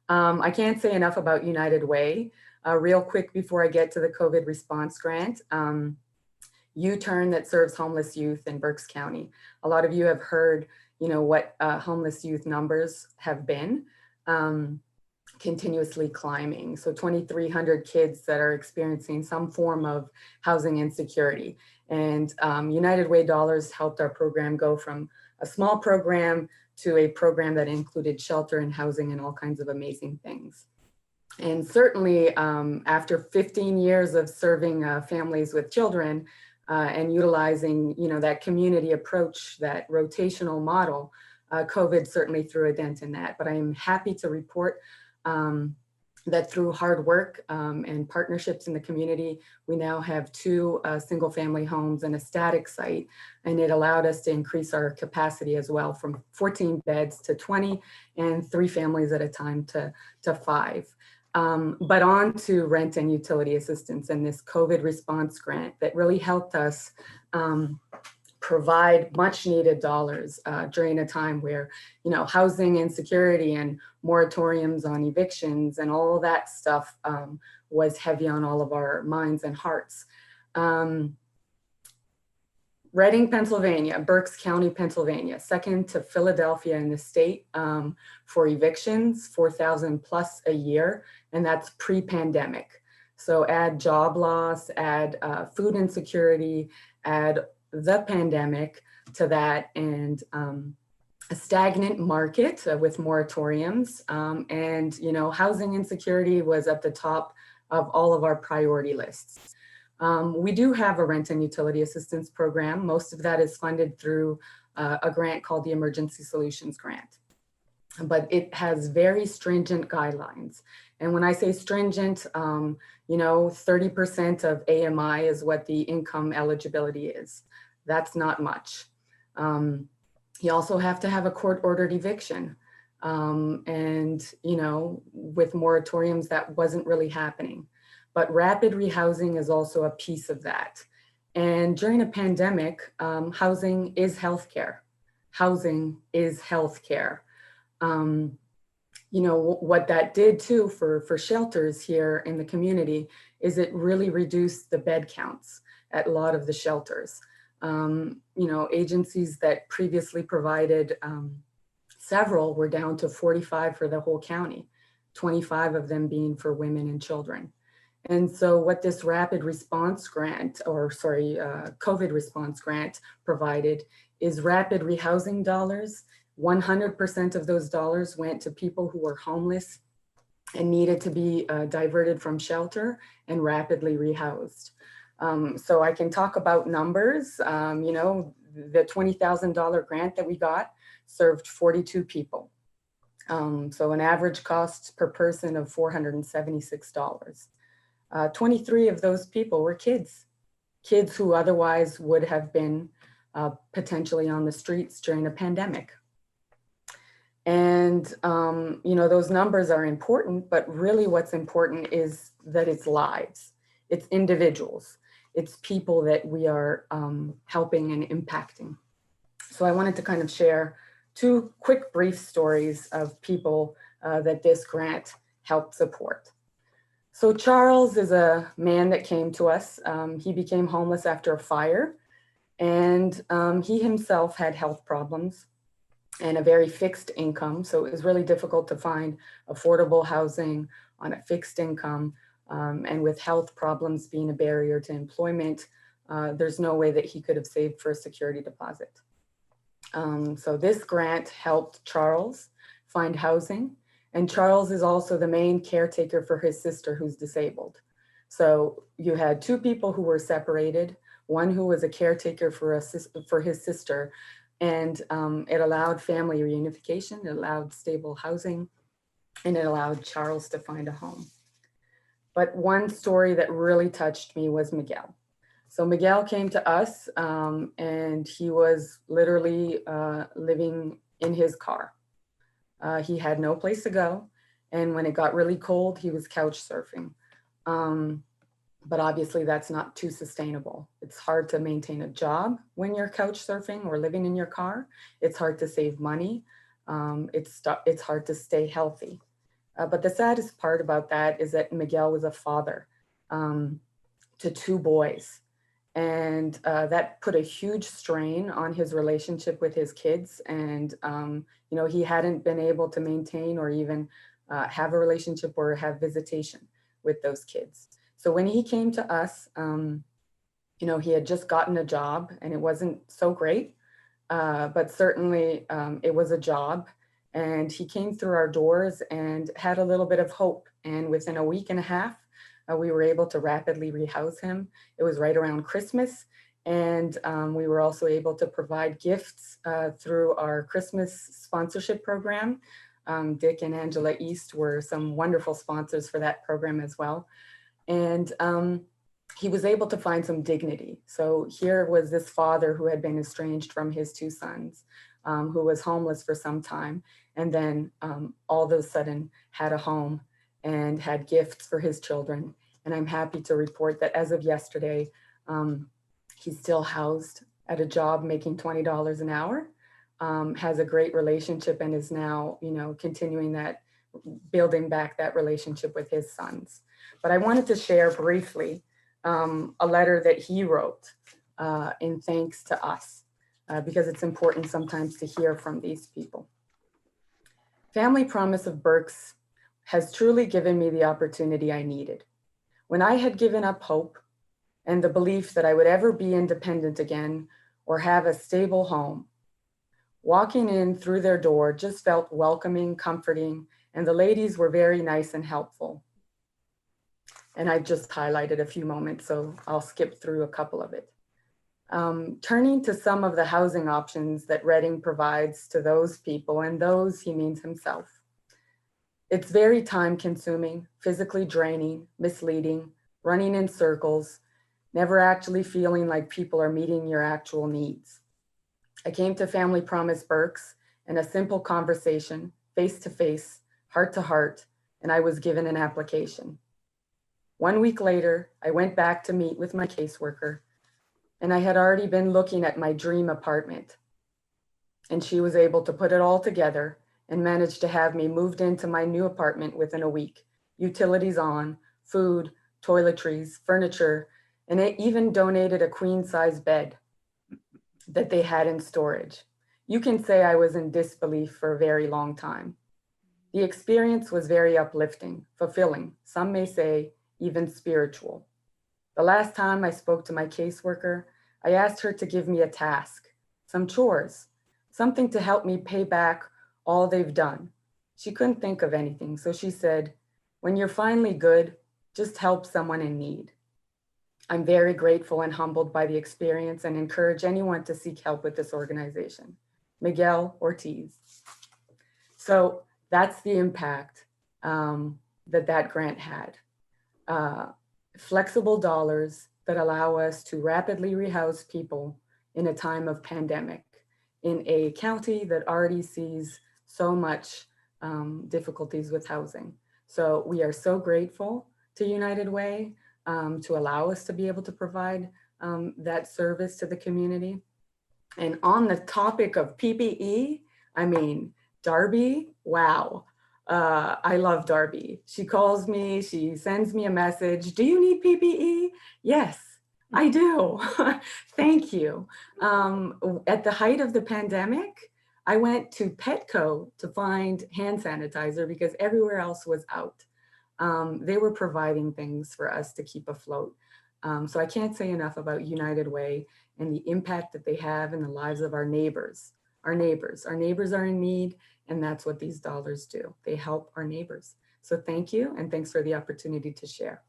I can't say enough about United Way. Real quick before I get to the COVID response grant, U-Turn that serves homeless youth in Berks County. A lot of you have heard, what homeless youth numbers have been. Continuously climbing. So 2,300 kids that are experiencing some form of housing insecurity. And United Way dollars helped our program go from a small program to a program that included shelter and housing and all kinds of amazing things. And certainly after 15 years of serving families with children and utilizing, that community approach, that rotational model, COVID certainly threw a dent in that. But I am happy to report that through hard work and partnerships in the community, we now have 2 single family homes and a static site. And it allowed us to increase our capacity as well from 14 beds to 20 and 3 families at a time to 5. But on to rent and utility assistance and this COVID response grant that really helped us provide much needed dollars during a time where, housing insecurity and moratoriums on evictions and all that stuff was heavy on all of our minds and hearts. Reading, Pennsylvania, Berks County, Pennsylvania, second to Philadelphia in the state for evictions, 4,000 plus a year, and that's pre-pandemic. So add job loss, add food insecurity, add the pandemic to that, and a stagnant market with moratoriums, and housing insecurity was at the top of all of our priority lists. We do have a rent and utility assistance program. Most of that is funded through a grant called the Emergency Solutions Grant, but it has very stringent guidelines. And when I say stringent, 30% of AMI is what the income eligibility is. That's not much. You also have to have a court-ordered eviction. And, with moratoriums, that wasn't really happening. But rapid rehousing is also a piece of that. And during a pandemic, housing is healthcare. Housing is healthcare. What that did too for shelters here in the community is it really reduced the bed counts at a lot of the shelters. Agencies that previously provided several were down to 45 for the whole county, 25 of them being for women and children. And so what this rapid response grant, COVID response grant provided is rapid rehousing dollars. 100% of those dollars went to people who were homeless and needed to be diverted from shelter and rapidly rehoused. So I can talk about numbers. The $20,000 grant that we got served 42 people. So an average cost per person of $476. 23 of those people were kids who otherwise would have been potentially on the streets during a pandemic. And, those numbers are important, but really what's important is that it's lives, it's individuals, it's people that we are helping and impacting. So I wanted to kind of share 2 quick brief stories of people that this grant helped support. So Charles is a man that came to us. He became homeless after a fire, and he himself had health problems and a very fixed income. So it was really difficult to find affordable housing on a fixed income. And with health problems being a barrier to employment, there's no way that he could have saved for a security deposit. So this grant helped Charles find housing. And Charles is also the main caretaker for his sister who's disabled. So you had 2 people who were separated, one who was a caretaker for his sister, and it allowed family reunification, it allowed stable housing, and it allowed Charles to find a home. But one story that really touched me was Miguel. So Miguel came to us and he was literally living in his car. He had no place to go. And when it got really cold, he was couch surfing. But obviously that's not too sustainable. It's hard to maintain a job when you're couch surfing or living in your car. It's hard to save money. It's hard to stay healthy. But the saddest part about that is that Miguel was a father to 2 boys. And that put a huge strain on his relationship with his kids. And, you know, he hadn't been able to maintain or even have a relationship or have visitation with those kids. So when he came to us, you know, he had just gotten a job and it wasn't so great, but certainly it was a job. And he came through our doors and had a little bit of hope. And within a week and a half, we were able to rapidly rehouse him. It was right around Christmas. And we were also able to provide gifts through our Christmas sponsorship program. Dick and Angela East were some wonderful sponsors for that program as well. And he was able to find some dignity. So here was this father who had been estranged from his 2 sons, who was homeless for some time, and then all of a sudden had a home and had gifts for his children. And I'm happy to report that as of yesterday, he's still housed at a job making $20 an hour, has a great relationship, and is now, you know, continuing that, building back that relationship with his sons. But I wanted to share briefly a letter that he wrote in thanks to us, because it's important sometimes to hear from these people. Family Promise of Berks has truly given me the opportunity I needed. When I had given up hope and the belief that I would ever be independent again or have a stable home, walking in through their door just felt welcoming, comforting, and the ladies were very nice and helpful. And I just highlighted a few moments, so I'll skip through a couple of it. Turning to some of the housing options that Reading provides to those people, and those he means himself. It's very time consuming, physically draining, misleading, running in circles, never actually feeling like people are meeting your actual needs. I came to Family Promise Berks in a simple conversation, face to face, heart to heart, and I was given an application. 1 week later, I went back to meet with my caseworker, and I had already been looking at my dream apartment. And she was able to put it all together and managed to have me moved into my new apartment within a week. Utilities on, food, toiletries, furniture, and it even donated a queen-size bed that they had in storage. You can say I was in disbelief for a very long time. The experience was very uplifting, fulfilling, some may say even spiritual. The last time I spoke to my caseworker, I asked her to give me a task, some chores, something to help me pay back all they've done. She couldn't think of anything, so she said, when you're finally good, just help someone in need. I'm very grateful and humbled by the experience and encourage anyone to seek help with this organization. Miguel Ortiz. So that's the impact that grant had. Flexible dollars that allow us to rapidly rehouse people in a time of pandemic in a county that already sees so much difficulties with housing. So we are so grateful to United Way to allow us to be able to provide that service to the community. And on the topic of PPE, I mean, Darby, wow. I love Darby. She calls me, she sends me a message. Do you need PPE? Yes, I do. Thank you. At the height of the pandemic, I went to Petco to find hand sanitizer because everywhere else was out. They were providing things for us to keep afloat. So I can't say enough about United Way and the impact that they have in the lives of our neighbors. Our neighbors are in need, and that's what these dollars do. They help our neighbors. So thank you, and thanks for the opportunity to share.